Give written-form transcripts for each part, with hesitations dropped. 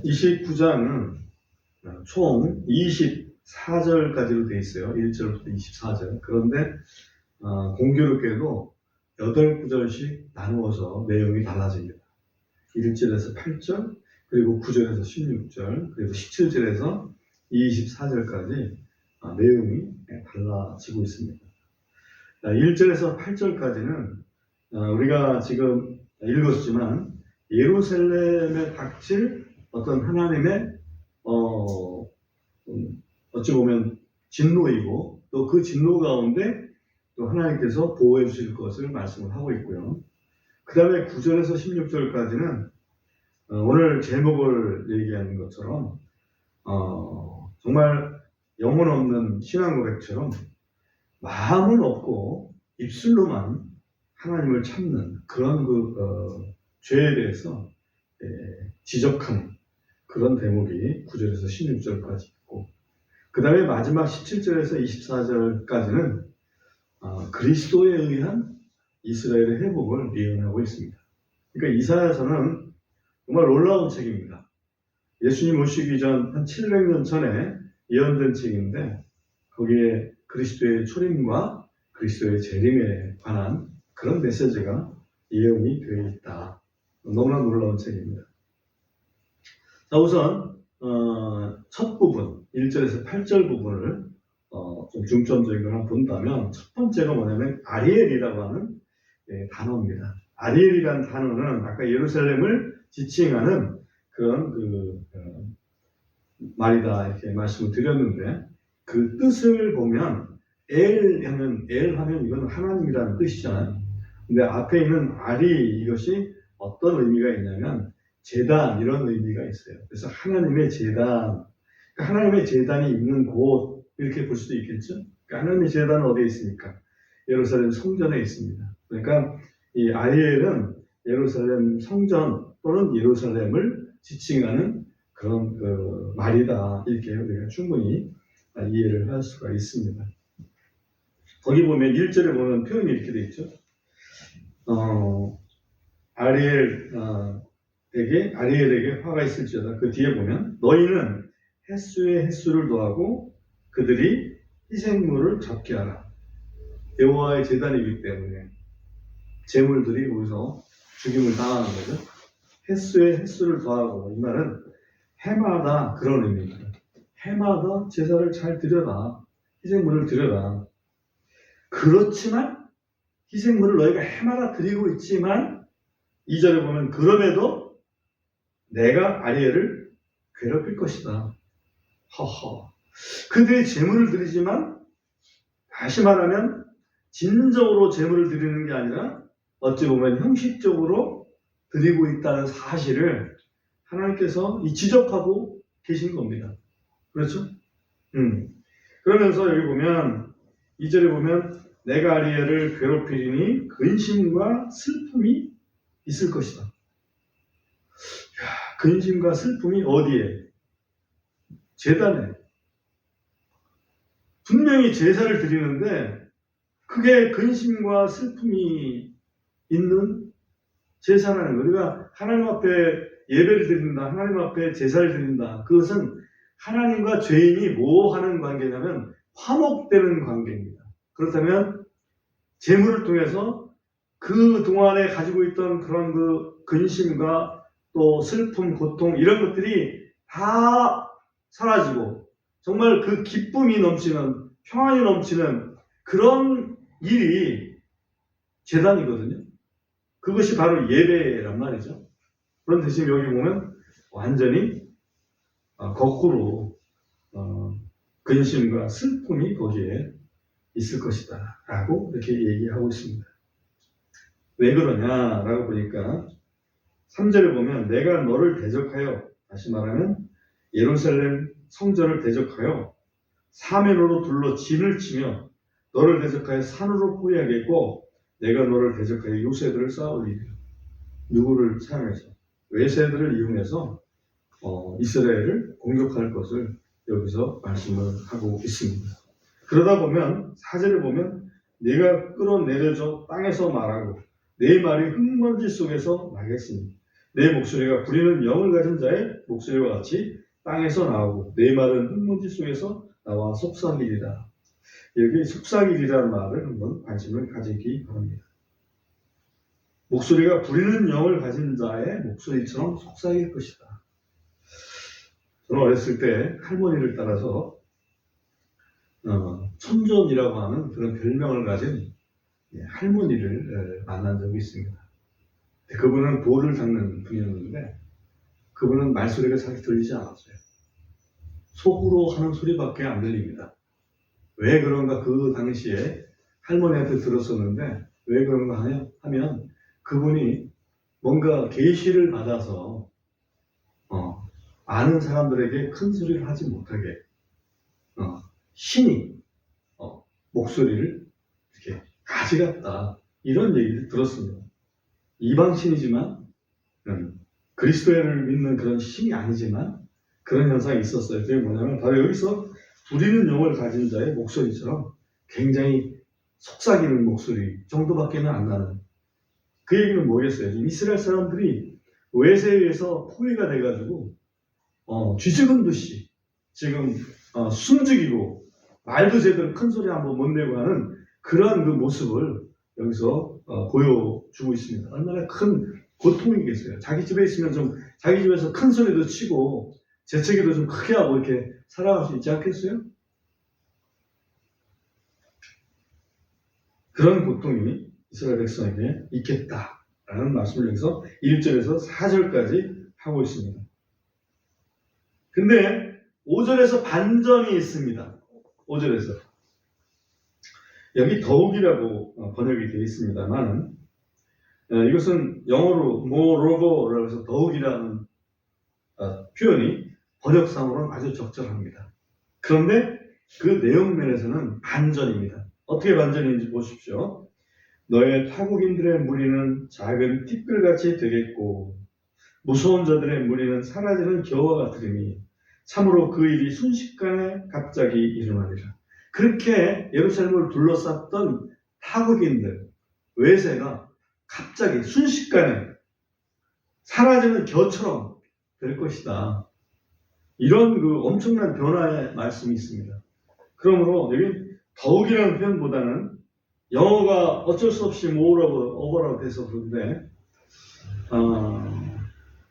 29장은 총 24절까지로 되어 있어요. 1절부터 24절. 그런데 공교롭게도 8구절씩 나누어서 내용이 달라집니다. 1절에서 8절, 그리고 9절에서 16절, 그리고 17절에서 24절까지 내용이 달라지고 있습니다. 1절에서 8절까지는 우리가 지금 읽었지만 예루살렘에 닥칠 어떤 하나님의 어찌 보면 진노이고, 또 그 진노 가운데 또 하나님께서 보호해 주실 것을 말씀을 하고 있고요. 그 다음에 9절에서 16절까지는 오늘 제목을 얘기하는 것처럼 정말 영혼 없는 신앙 고백처럼 마음은 없고 입술로만 하나님을 찾는 그런 죄에 대해서 지적하는 그런 대목이 9절에서 16절까지 있고, 그 다음에 마지막 17절에서 24절까지는 그리스도에 의한 이스라엘의 회복을 예언하고 있습니다. 그러니까 이사야서는 정말 놀라운 책입니다. 예수님 오시기 전 한 700년 전에 예언된 책인데, 거기에 그리스도의 초림과 그리스도의 재림에 관한 그런 메시지가 예언이 되어 있다. 너무나 놀라운 책입니다. 자, 우선 첫 부분, 1절에서 8절 부분을 좀 중점적으로 한번 본다면, 첫 번째가 뭐냐면 아리엘이라고 하는 단어입니다. 아리엘이라는 단어는 아까 예루살렘을 지칭하는 그런 말이다 이렇게 말씀을 드렸는데, 그 뜻을 보면 엘 하면 이건 하나님이라는 뜻이잖아요. 근데 앞에 있는 아리, 이것이 어떤 의미가 있냐면 제단, 이런 의미가 있어요. 그래서 하나님의 제단, 그러니까 하나님의 제단이 있는 곳, 이렇게 볼 수도 있겠죠. 그러니까 하나님의 제단은 어디에 있습니까? 예루살렘 성전에 있습니다. 그러니까 이 아리엘은 예루살렘 성전 또는 예루살렘을 지칭하는 그런 말이다, 이렇게 우리가 충분히 이해를 할 수가 있습니다. 거기 보면 1절에 보면 표현이 이렇게 되어 있죠. 아리엘에게 화가 있을지어다. 그 뒤에 보면 너희는 햇수에 햇수를 더하고 그들이 희생물을 잡게 하라. 여호와의 제단이기 때문에 제물들이 거기서 죽임을 당하는 거죠. 햇수에 햇수를 더하고, 이 말은 해마다 그런 의미입니다. 해마다 제사를 잘 드려라. 희생물을 드려라. 그렇지만 희생물을 너희가 해마다 드리고 있지만 2절에 보면 그럼에도 내가 아리엘을 괴롭힐 것이다. 허허. 그들이 제물을 드리지만, 다시 말하면 진정으로 제물을 드리는 게 아니라 어찌 보면 형식적으로 드리고 있다는 사실을 하나님께서 지적하고 계신 겁니다. 그렇죠? 그러면서 여기 보면 2절에 보면 내가 아리엘을 괴롭히리니 근심과 슬픔이 있을 것이다. 근심과 슬픔이 어디에? 제단에. 분명히 제사를 드리는데 그게 근심과 슬픔이 있는 제사라는 거예요. 우리가 하나님 앞에 예배를 드린다, 하나님 앞에 제사를 드린다. 그것은 하나님과 죄인이 뭐 하는 관계냐면 화목되는 관계입니다. 그렇다면 제물을 통해서 그 동안에 가지고 있던 그런 근심과 또 슬픔, 고통, 이런 것들이 다 사라지고 정말 그 기쁨이 넘치는, 평안이 넘치는 그런 일이 제단이거든요. 그것이 바로 예배란 말이죠. 그런데 지금 여기 보면 완전히 거꾸로 근심과 슬픔이 거기에 있을 것이다 라고 이렇게 얘기하고 있습니다. 왜 그러냐라고 보니까 3절에 보면 내가 너를 대적하여, 다시 말하면 예루살렘 성전을 대적하여 사면으로 둘러 진을 치며 너를 대적하여 산으로 포위하겠고 내가 너를 대적하여 요새들을 쌓아올리리라. 누구를 사용해서? 외세들을 이용해서 이스라엘을 공격할 것을 여기서 말씀을 하고 있습니다. 그러다 보면 4절에 보면 내가 끌어내려져 땅에서 말하고 내 말이 흙먼지 속에서 나겠으니, 내 목소리가 부리는 영을 가진 자의 목소리와 같이 땅에서 나오고 내 말은 흙먼지 속에서 나와 속삭이리라. 여기 속삭이리라는 말을 한번 관심을 가지기 바랍니다. 목소리가 부리는 영을 가진 자의 목소리처럼 속삭일 것이다. 저는 어렸을 때 할머니를 따라서 천존이라고 하는 그런 별명을 가진 할머니를 만난 적이 있습니다. 그분은 돌을 닦는 분이었는데 그분은 말소리가 잘 들리지 않았어요. 속으로 하는 소리밖에 안 들립니다. 왜 그런가 그 당시에 할머니한테 들었었는데 왜 그런가 하면 그분이 뭔가 계시를 받아서 아는 사람들에게 큰 소리를 하지 못하게 신이 목소리를 이렇게 가져갔다 이런 얘기를 들었습니다. 이방신이지만 그리스도를 믿는 그런 신이 아니지만 그런 현상이 있었어요. 그게 뭐냐면 바로 여기서 부리는 영을 가진 자의 목소리처럼 굉장히 속삭이는 목소리 정도밖에는 안 나는 그 얘기는 뭐겠어요? 이스라엘 사람들이 외세에 의해서 포위가 돼가지고 쥐죽은 듯이 지금 숨죽이고 말도 제대로 큰 소리 한번 못 내고 하는 그러한 그 모습을 여기서 보여주고 있습니다. 얼마나 큰 고통이겠어요. 자기 집에 있으면 좀 자기 집에서 큰 소리도 치고 재채기도 좀 크게 하고 이렇게 살아갈 수 있지 않겠어요? 그런 고통이 이스라엘 백성에게 있겠다라는 말씀을 여기서 1절에서 4절까지 하고 있습니다. 근데 5절에서 반전이 있습니다. 5절에서 여기 더욱이라고 번역이 되어 있습니다만 이것은 영어로 moreover라고 해서 더욱이라는 표현이 번역상으로는 아주 적절합니다. 그런데 그 내용 면에서는 반전입니다. 어떻게 반전인지 보십시오. 너의 타국인들의 무리는 작은 티끌같이 되겠고 무서운 자들의 무리는 사라지는 겨와 같으리니 참으로 그 일이 순식간에 갑자기 일어나리라. 그렇게 예루살렘을 둘러쌌던 타국인들, 외세가 갑자기 순식간에 사라지는 겨처럼 될 것이다. 이런 그 엄청난 변화의 말씀이 있습니다. 그러므로 여기 더욱이라는 표현보다는 영어가 어쩔 수 없이 오버라고 돼서 그런데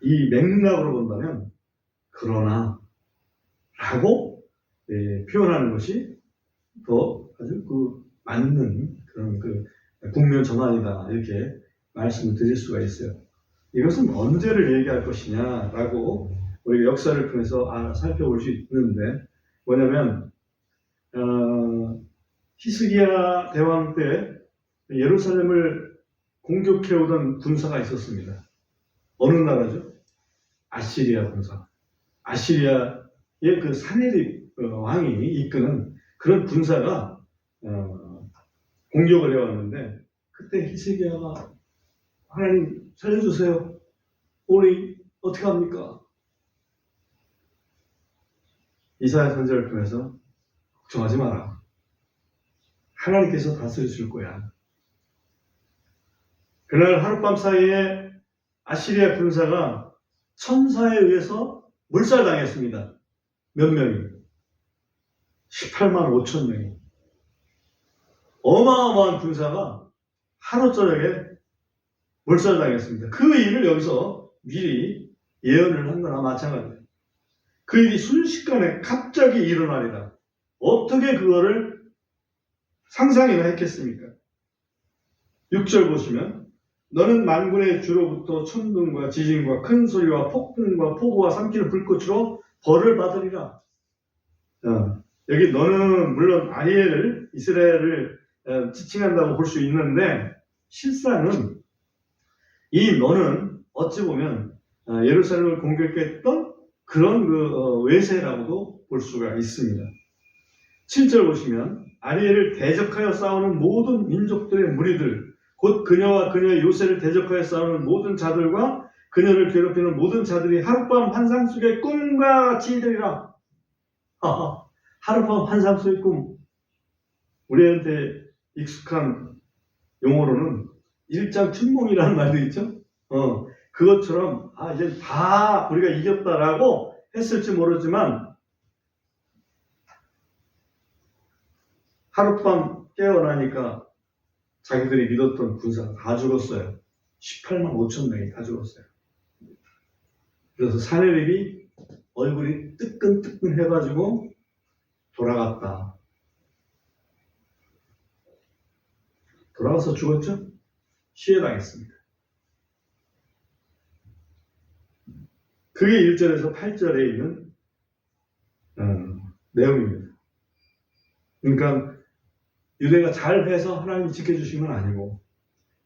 이 맥락으로 본다면 그러나 라고 표현하는 것이 더 아주 그 맞는 그런 그 국면 전환이다 이렇게 말씀을 드릴 수가 있어요. 이것은 언제를 얘기할 것이냐라고 우리가 역사를 통해서 살펴볼 수 있는데 뭐냐면 히스기야 대왕 때 예루살렘을 공격해오던 군사가 있었습니다. 어느 나라죠? 아시리아 군사. 아시리아의 그 사네립 왕이 이끄는 그런 군사가 공격을 해왔는데 그때 히스기야가 하나님 살려주세요. 우리 어떻게 합니까? 이사야 선지자를 통해서 걱정하지 마라. 하나님께서 다스리실 거야. 그날 하룻밤 사이에 아시리아 군사가 천사에 의해서 몰살당했습니다. 몇 명이? 18만 5천 명이. 어마어마한 군사가 하루 저녁에 몰살당했습니다. 그 일을 여기서 미리 예언을 한 거나 마찬가지예요. 그 일이 순식간에 갑자기 일어나리라. 어떻게 그거를 상상이나 했겠습니까? 6절 보시면 너는 만군의 주로부터 천둥과 지진과 큰 소리와 폭풍과 폭우와 삼키는 불꽃으로 벌을 받으리라. 여기 너는 물론 아리엘을 이스라엘을 지칭한다고 볼 수 있는데 실상은 이 너는 어찌 보면 예루살렘을 공격했던 그런 그 외세라고도 볼 수가 있습니다. 7절 보시면 아리엘을 대적하여 싸우는 모든 민족들의 무리들 곧 그녀와 그녀의 요새를 대적하여 싸우는 모든 자들과 그녀를 괴롭히는 모든 자들이 하룻밤 환상 속의 꿈과 같이 되리라. 하룻밤 환상 속의 꿈. 우리한테 익숙한 용어로는 일장춘몽이라는 말도 있죠. 그것처럼 이제 다 우리가 이겼다라고 했을지 모르지만 하룻밤 깨어나니까 자기들이 믿었던 군사가 다 죽었어요. 18만 5천 명이 다 죽었어요. 그래서 사내립이 얼굴이 뜨끈뜨끈 해가지고 돌아갔다. 돌아가서 죽었죠? 시해당했습니다. 그게 1절에서 8절에 있는 내용입니다. 그러니까 유대가 잘해서 하나님이 지켜주신 건 아니고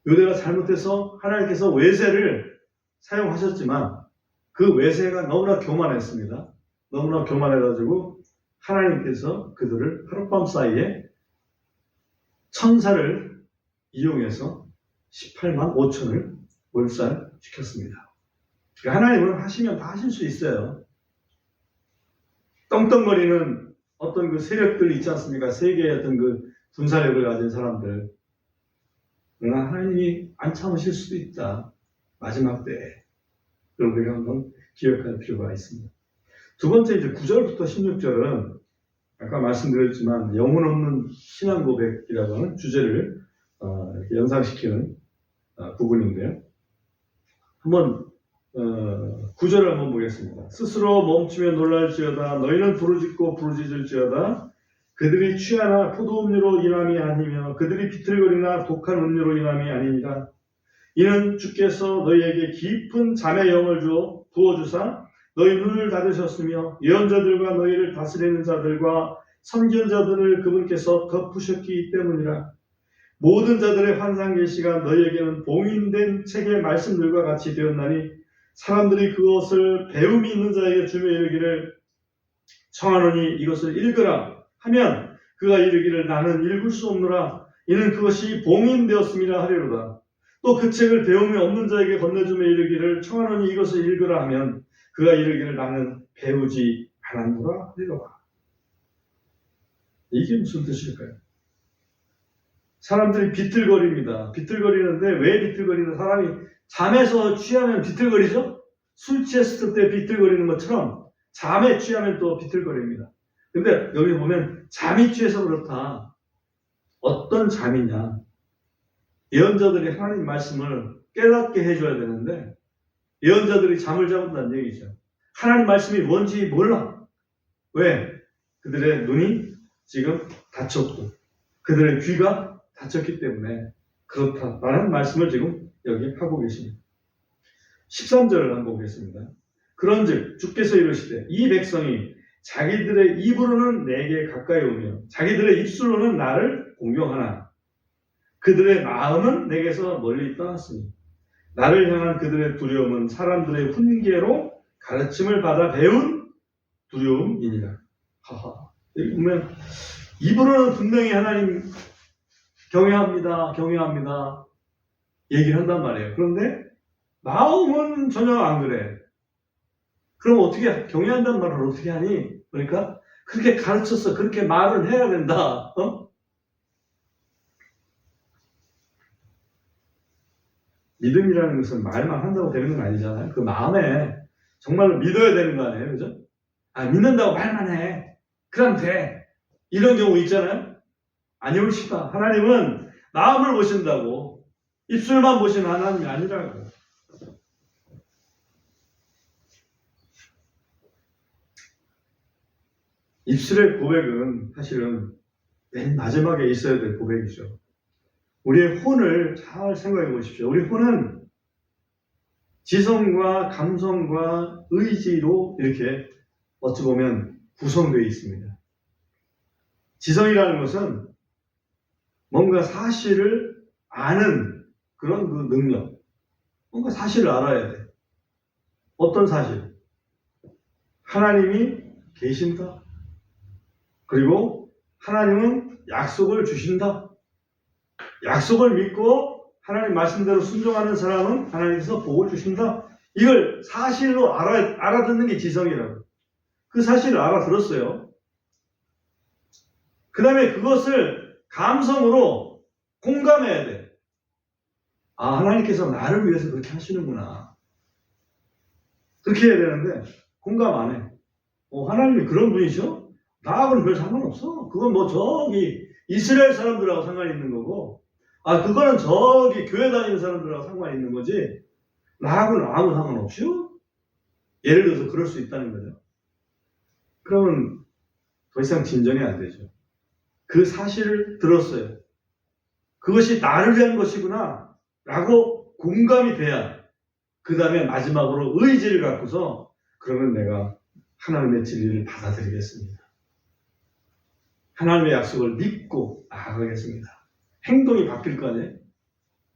유대가 잘못해서 하나님께서 외세를 사용하셨지만 그 외세가 너무나 교만했습니다. 너무나 교만해가지고 하나님께서 그들을 하룻밤 사이에 천사를 이용해서 18만 5천을 몰살시켰습니다. 그러니까 하나님은 하시면 다 하실 수 있어요. 떵떵거리는 어떤 그 세력들 있지 않습니까? 세계의 어떤 그 군사력을 가진 사람들. 그러나 하나님이 안 참으실 수도 있다. 마지막 때에. 그걸 우리가 한번 기억할 필요가 있습니다. 두 번째 이제 9절부터 16절은 아까 말씀드렸지만 영혼 없는 신앙 고백이라고 하는 주제를 이렇게 연상시키는 부분인데요. 한번 9절을 한번 보겠습니다. 스스로 멈추며 놀랄지어다. 너희는 부르짖고 부르짖을지어다. 그들이 취하나 포도음료로 인함이 아니며 그들이 비틀거리나 독한 음료로 인함이 아닙니다. 이는 주께서 너희에게 깊은 잠의 영을 부어주사 너희 눈을 닫으셨으며 예언자들과 너희를 다스리는 자들과 선견자들을 그분께서 덮으셨기 때문이라. 모든 자들의 환상 계시가 너희에게는 봉인된 책의 말씀들과 같이 되었나니 사람들이 그것을 배움이 있는 자에게 주며 이르기를 청하노니 이것을 읽으라 하면 그가 이르기를 나는 읽을 수 없노라. 이는 그것이 봉인되었음이라 하리로다. 또 그 책을 배움이 없는 자에게 건네주며 이르기를 청하노니 이것을 읽으라 하면 그가 이르기를 나는 배우지 않았노라 하리로다. 이게 무슨 뜻일까요? 사람들이 비틀거립니다. 비틀거리는데 왜 비틀거리는 사람이 잠에서 취하면 비틀거리죠? 술 취했을 때 비틀거리는 것처럼 잠에 취하면 또 비틀거립니다. 근데 여기 보면 잠이 취해서 그렇다. 어떤 잠이냐? 예언자들이 하나님 말씀을 깨닫게 해줘야 되는데 예언자들이 잠을 자본다는 얘기죠. 하나님 말씀이 뭔지 몰라. 왜? 그들의 눈이 지금 닫혔고 그들의 귀가 닫혔기 때문에 그렇다라는 말씀을 지금 여기 하고 계십니다. 13절을 한번 보겠습니다. 그런즉 주께서 이르시되 이 백성이 자기들의 입으로는 내게 가까이 오며 자기들의 입술로는 나를 공경하나 그들의 마음은 내게서 멀리 떠났으니 나를 향한 그들의 두려움은 사람들의 훈계로 가르침을 받아 배운 두려움이니라. 하하. 여기 보면 입으로는 분명히 하나님 경외합니다 얘기를 한단 말이에요. 그런데 마음은 전혀 안 그래. 그럼 어떻게 경외한다는 말을 어떻게 하니? 그러니까 그렇게 가르쳤어. 그렇게 말을 해야 된다. 믿음이라는 것은 말만 한다고 되는 건 아니잖아요. 그 마음에 정말로 믿어야 되는 거 아니에요. 그죠? 믿는다고 말만 해. 그럼 돼. 이런 경우 있잖아요. 아니올시다. 하나님은 마음을 보신다고. 입술만 보시는 하나님이 아니라고. 입술의 고백은 사실은 맨 마지막에 있어야 될 고백이죠. 우리의 혼을 잘 생각해 보십시오. 우리 혼은 지성과 감성과 의지로 이렇게 어찌 보면 구성되어 있습니다. 지성이라는 것은 뭔가 사실을 아는 그런 그 능력. 뭔가 사실을 알아야 돼. 어떤 사실? 하나님이 계신다. 그리고 하나님은 약속을 주신다. 약속을 믿고 하나님 말씀대로 순종하는 사람은 하나님께서 복을 주신다. 이걸 사실로 알아듣는 게 지성이라고. 그 사실을 알아들었어요. 그 다음에 그것을 감성으로 공감해야 돼. 하나님께서 나를 위해서 그렇게 하시는구나. 그렇게 해야 되는데 공감 안 해. 하나님이 그런 분이셔? 나하고는 별 상관없어. 그건 뭐 저기 이스라엘 사람들하고 상관이 있는 거고, 그거는 저기 교회 다니는 사람들하고 상관이 있는 거지, 나하고는 아무 상관없이요? 예를 들어서 그럴 수 있다는 거죠. 그러면 더 이상 진정이 안 되죠. 그 사실을 들었어요. 그것이 나를 위한 것이구나 라고 공감이 돼야 그 다음에 마지막으로 의지를 갖고서 그러면 내가 하나님의 진리를 받아들이겠습니다. 하나님의 약속을 믿고 나아가겠습니다. 행동이 바뀔 거 아니에요?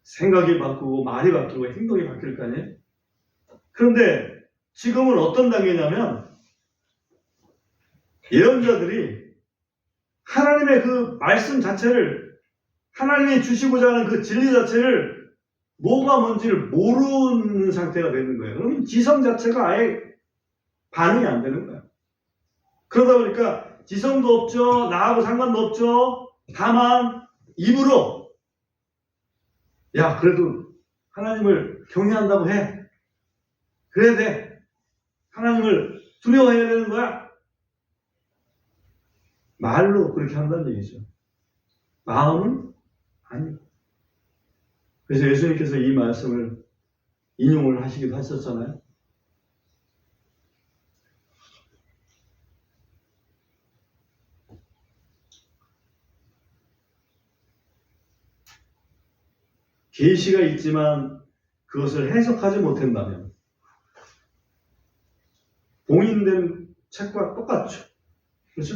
생각이 바꾸고 말이 바뀌고 행동이 바뀔 거 아니에요? 그런데 지금은 어떤 단계냐면 예언자들이 하나님의 그 말씀 자체를, 하나님이 주시고자 하는 그 진리 자체를 뭐가 뭔지를 모르는 상태가 되는 거예요. 그러면 지성 자체가 아예 반응이 안 되는 거예요. 그러다 보니까 지성도 없죠. 나하고 상관도 없죠. 다만 입으로 야 그래도 하나님을 경외한다고 해. 그래야 돼. 하나님을 두려워해야 되는 거야. 말로 그렇게 한다는 얘기죠. 마음은 아니고. 그래서 예수님께서 이 말씀을 인용을 하시기도 하셨잖아요. 계시가 있지만 그것을 해석하지 못한다면 봉인된 책과 똑같죠. 그렇죠?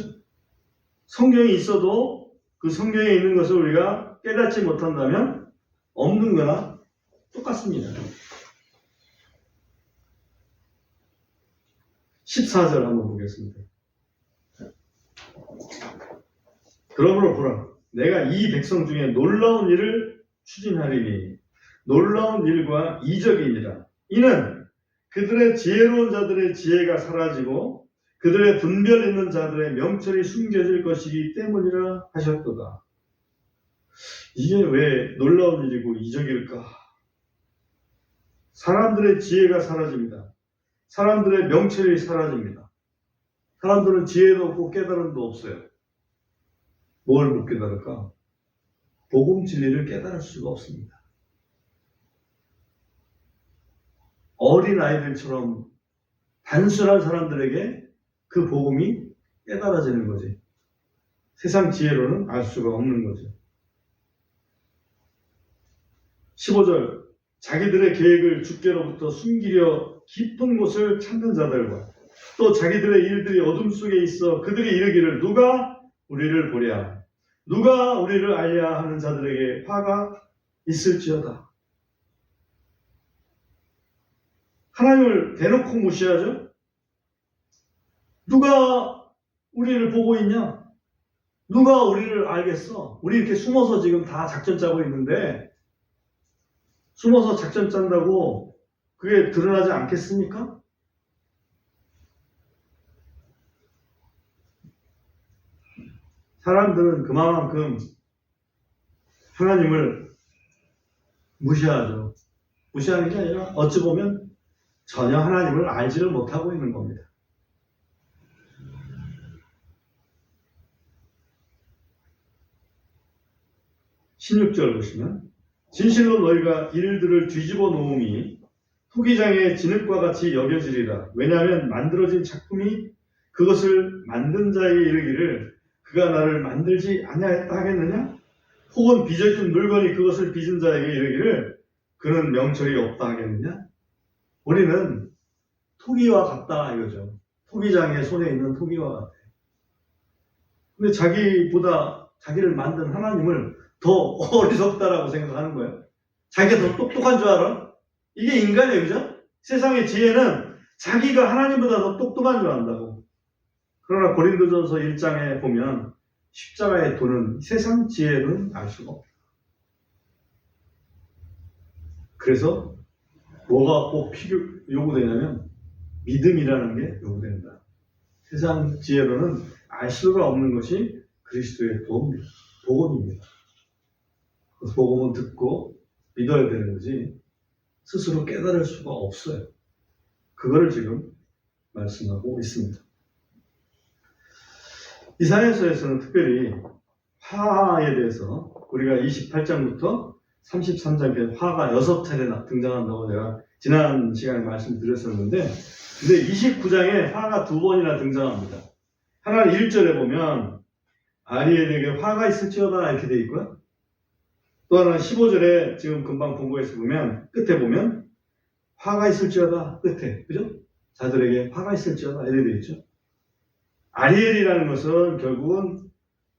성경이 있어도 그 성경에 있는 것을 우리가 깨닫지 못한다면 없는 거나 똑같습니다. 14절 한번 보겠습니다. 그러므로 보라, 내가 이 백성 중에 놀라운 일을 추진하리니 놀라운 일과 이적이니라. 이는 그들의 지혜로운 자들의 지혜가 사라지고 그들의 분별 있는 자들의 명철이 숨겨질 것이기 때문이라 하셨도다. 이게 왜 놀라운 일이고 이적일까? 사람들의 지혜가 사라집니다. 사람들의 명철이 사라집니다. 사람들은 지혜도 없고 깨달음도 없어요. 뭘 못 깨달을까? 복음 진리를 깨달을 수가 없습니다. 어린 아이들처럼 단순한 사람들에게 그 복음이 깨달아지는 거지. 세상 지혜로는 알 수가 없는 거죠. 15절, 자기들의 계획을 주께로부터 숨기려 깊은 곳을 찾는 자들과 또 자기들의 일들이 어둠 속에 있어 그들이 이르기를 누가 우리를 보랴, 누가 우리를 알랴 하는 자들에게 화가 있을지어다. 하나님을 대놓고 무시하죠? 누가 우리를 보고 있냐? 누가 우리를 알겠어? 우리 이렇게 숨어서 지금 다 작전 짜고 있는데 숨어서 작전 짠다고 그게 드러나지 않겠습니까? 사람들은 그만큼 하나님을 무시하죠. 무시하는 게 아니라 어찌 보면 전혀 하나님을 알지를 못하고 있는 겁니다. 16절 보시면 진실로 너희가 일들을 뒤집어 놓음이 토기장의 진흙과 같이 여겨지리라. 왜냐하면 만들어진 작품이 그것을 만든 자에게 이르기를 그가 나를 만들지 아니하였다 하겠느냐? 혹은 빚어진 물건이 그것을 빚은 자에게 이르기를 그는 명철이 없다 하겠느냐? 우리는 토기와 같다 이거죠. 토기장의 손에 있는 토기와 같아. 근데 자기보다 자기를 만든 하나님을 더 어리석다라고 생각하는 거예요. 자기가 더 똑똑한 줄 알아? 이게 인간이에요, 그죠? 세상의 지혜는 자기가 하나님보다 더 똑똑한 줄 안다고. 그러나 고린도전서 1장에 보면 십자가의 도는 세상 지혜는 알 수가 없다. 그래서 뭐가 꼭 요구되냐면 믿음이라는 게 요구된다. 세상 지혜로는 알 수가 없는 것이 그리스도의 복음입니다. 그 복음은 듣고 믿어야 되는 거지 스스로 깨달을 수가 없어요. 그거를 지금 말씀하고 있습니다. 이사야서에서는 특별히 화에 대해서 우리가 28장부터 33장까지 화가 6차례 등장한다고 제가 지난 시간에 말씀드렸었는데, 근데 29장에 화가 2번이나 등장합니다. 하나는 1절에 보면 아리엘에게 화가 있을지어다 이렇게 되어 있고요. 또 하나는 15절에 지금 금방 본 거에서 보면 끝에 보면 화가 있을지어다 끝에, 그죠? 자들에게 화가 있을지어다 이렇게 되어 있죠. 아리엘이라는 것은 결국은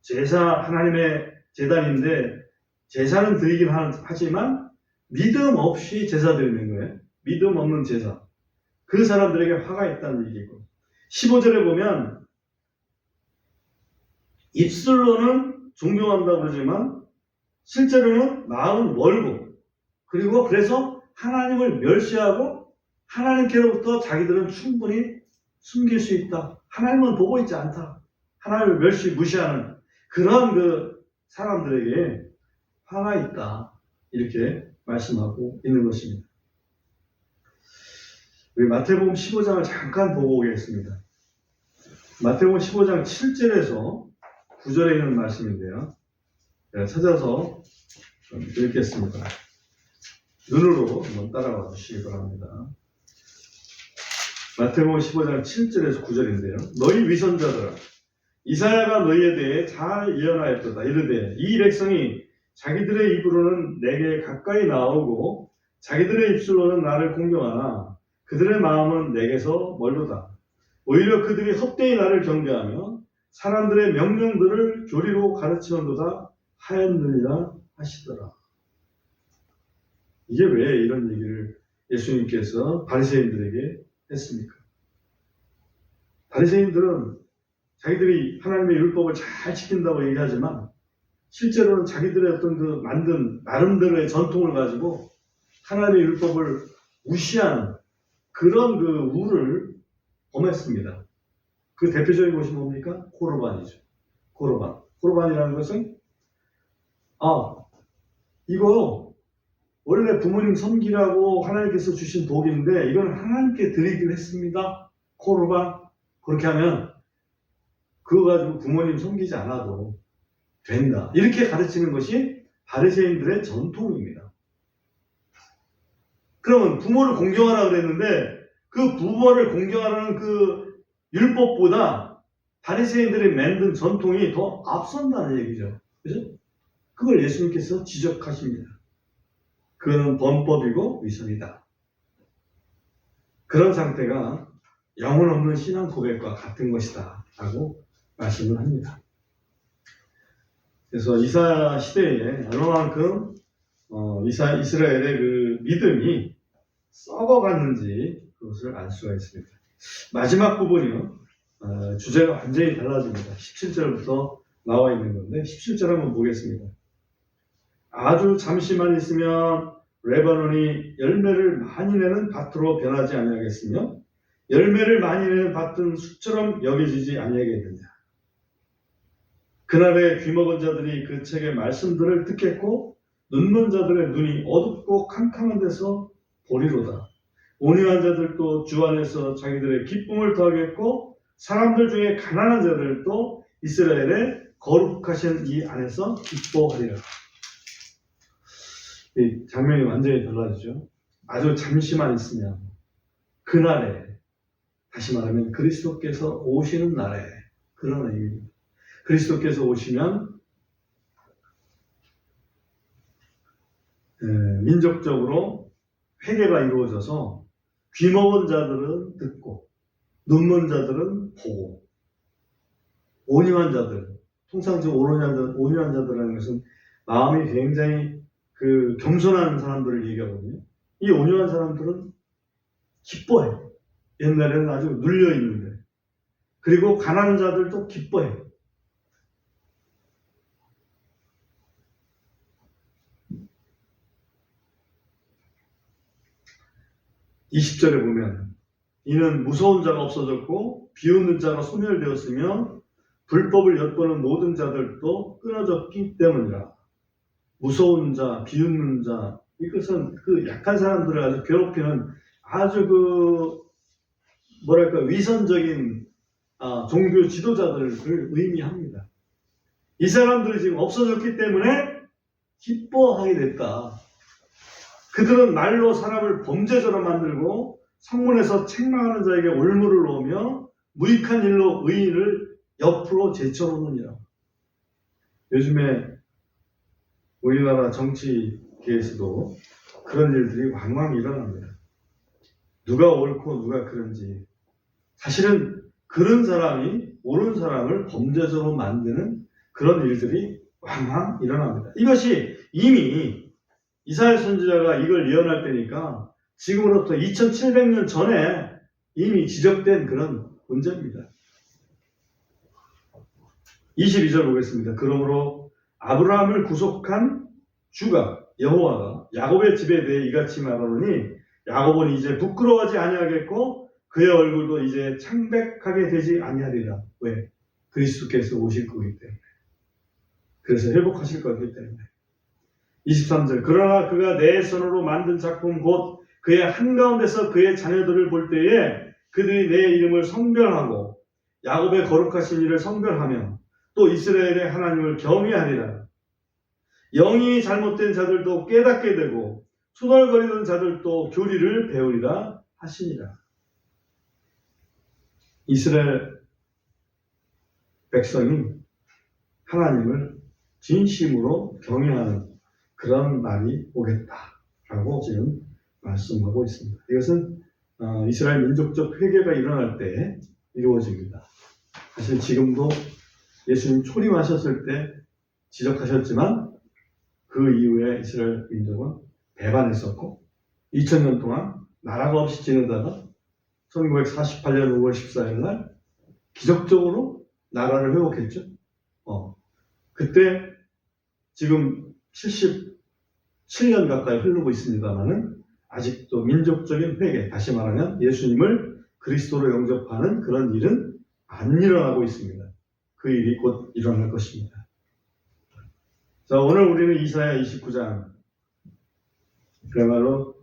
제사, 하나님의 제단인데 제사는 드리긴 하지만 믿음 없이 제사 드리는 거예요. 믿음 없는 제사. 그 사람들에게 화가 있다는 얘기고, 15절에 보면 입술로는 존경한다고 그러지만 실제로는 마음은 멀고, 그리고 그래서 하나님을 멸시하고 하나님께로부터 자기들은 충분히 숨길 수 있다. 하나님은 보고 있지 않다. 하나님을 무시하는 그런 그 사람들에게 화가 있다. 이렇게 말씀하고 있는 것입니다. 우리 마태복음 15장을 잠깐 보고 오겠습니다. 마태복음 15장 7절에서 9절에 있는 말씀인데요. 찾아서 좀 읽겠습니다. 눈으로 한번 따라와 주시기 바랍니다. 마태복음 15장 7절에서 9절인데요. 너희 위선자들아, 이사야가 너희에 대해 잘 예언하였도다. 이르되 이 백성이 자기들의 입으로는 내게 가까이 나오고 자기들의 입술로는 나를 공경하나 그들의 마음은 내게서 멀도다. 오히려 그들이 헛되이 나를 경배하며 사람들의 명령들을 교리로 가르치는도다 하였느니라 하시더라. 이게 왜 이런 얘기를 예수님께서 바리새인들에게 했습니까? 바리새인들은 자기들이 하나님의 율법을 잘 지킨다고 얘기하지만 실제로는 자기들의 어떤 그 만든 나름대로의 전통을 가지고 하나님의 율법을 무시하는 그런 그 우를 범했습니다. 그 대표적인 것이 뭡니까? 코르반이죠. 코르반이라는 것은 이거 원래 부모님 섬기라고 하나님께서 주신 복인데 이건 하나님께 드리기로 했습니다. 코르반. 그렇게 하면 그거 가지고 부모님 섬기지 않아도 된다. 이렇게 가르치는 것이 바리새인들의 전통입니다. 그러면 부모를 공경하라 그랬는데 그 부모를 공경하라는 그 율법보다 바리새인들이 만든 전통이 더 앞선다는 얘기죠. 그죠? 그걸 예수님께서 지적하십니다. 그는 범법이고 위선이다. 그런 상태가 영혼 없는 신앙 고백과 같은 것이다 라고 말씀을 합니다. 그래서 이사야 시대에 얼마만큼 이스라엘의 그 믿음이 썩어갔는지 그것을 알 수가 있습니다. 마지막 부분이요. 주제가 완전히 달라집니다. 17절부터 나와 있는 건데 17절 한번 보겠습니다. 아주 잠시만 있으면 레바논이 열매를 많이 내는 밭으로 변하지 아니하겠으며 열매를 많이 내는 밭은 숲처럼 여겨지지 아니하겠느냐. 그날에 귀먹은 자들이 그 책의 말씀들을 듣겠고 눈먼 자들의 눈이 어둡고 캄캄한 데서 보리로다. 온유한 자들도 주 안에서 자기들의 기쁨을 더하겠고 사람들 중에 가난한 자들도 이스라엘의 거룩하신 이 안에서 기뻐하리라. 이 장면이 완전히 달라지죠. 아주 잠시만 있으면 그날에, 다시 말하면 그리스도께서 오시는 날에, 그런 의미입니다. 그리스도께서 오시면 민족적으로 회개가 이루어져서 귀먹은 자들은 듣고 눈먼 자들은 보고 온유한 자들, 통상적으로 온유한 자들이라는 것은 마음이 굉장히 그 겸손한 사람들을 얘기하거든요. 이 온유한 사람들은 기뻐해요. 옛날에는 아주 눌려 있는데. 그리고 가난한 자들도 기뻐해요. (20절에) 보면 이는 무서운 자가 없어졌고 비웃는 자가 소멸되었으며 불법을 엿보는 모든 자들도 끊어졌기 때문이라. 무서운 자, 비웃는 자, 이것은 그 약한 사람들을 아주 괴롭히는 아주 그 뭐랄까 위선적인 종교 지도자들을 의미합니다. 이 사람들이 지금 없어졌기 때문에 기뻐하게 됐다. 그들은 말로 사람을 범죄자로 만들고 성문에서 책망하는 자에게 올무를 놓으며 무익한 일로 의인을 옆으로 제쳐놓느니라. 요즘에 우리나라 정치계에서도 그런 일들이 왕왕 일어납니다. 누가 옳고 누가 그런지. 사실은 그런 사람이 옳은 사람을 범죄자로 만드는 그런 일들이 왕왕 일어납니다. 이것이 이미 이사야 선지자가 이걸 예언할 때니까 지금으로부터 2700년 전에 이미 지적된 그런 문제입니다. 22절 보겠습니다. 그러므로 아브라함을 구속한 주가 여호와가 야곱의 집에 대해 이같이 말하노니 야곱은 이제 부끄러워하지 아니하겠고 그의 얼굴도 이제 창백하게 되지 아니하리라. 왜? 그리스도께서 오실 거기 때문에. 그래서 회복하실 거기 때문에. 23절 그러나 그가 내 손으로 만든 작품 곧 그의 한가운데서 그의 자녀들을 볼 때에 그들이 내 이름을 성별하고 야곱의 거룩하신 이를 성별하며 또 이스라엘의 하나님을 경외하리라. 영이 잘못된 자들도 깨닫게 되고 투덜거리는 자들도 교리를 배우리라 하시니라. 이스라엘 백성이 하나님을 진심으로 경외하는 그런 날이 오겠다라고 지금 말씀하고 있습니다. 이것은 이스라엘 민족적 회개가 일어날 때 이루어집니다. 사실 지금도 예수님 초림하셨을 때 지적하셨지만 그 이후에 이스라엘 민족은 배반했었고 2000년 동안 나라가 없이 지내다가 1948년 5월 14일 날 기적적으로 나라를 회복했죠. 그때 지금 77년 가까이 흐르고 있습니다만은 아직도 민족적인 회개, 다시 말하면 예수님을 그리스도로 영접하는 그런 일은 안 일어나고 있습니다. 그 일이 곧 일어날 것입니다. 자, 오늘 우리는 이사야 29장, 그야말로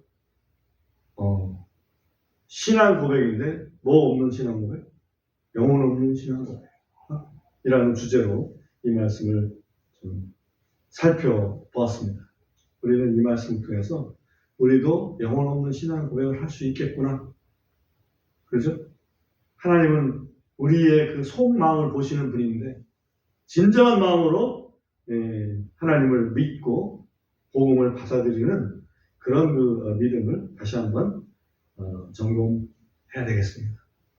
신앙 고백인데 뭐 없는 신앙 고백? 영혼 없는 신앙 고백 이라는 주제로 이 말씀을 좀 살펴보았습니다. 우리는 이 말씀을 통해서 우리도 영혼 없는 신앙 고백을 할 수 있겠구나. 그렇죠? 하나님은 우리의 그 속마음을 보시는 분인데 진정한 마음으로 하나님을 믿고 복음을 받아들이는 그런 그 믿음을 다시 한번 점검해야 되겠습니다.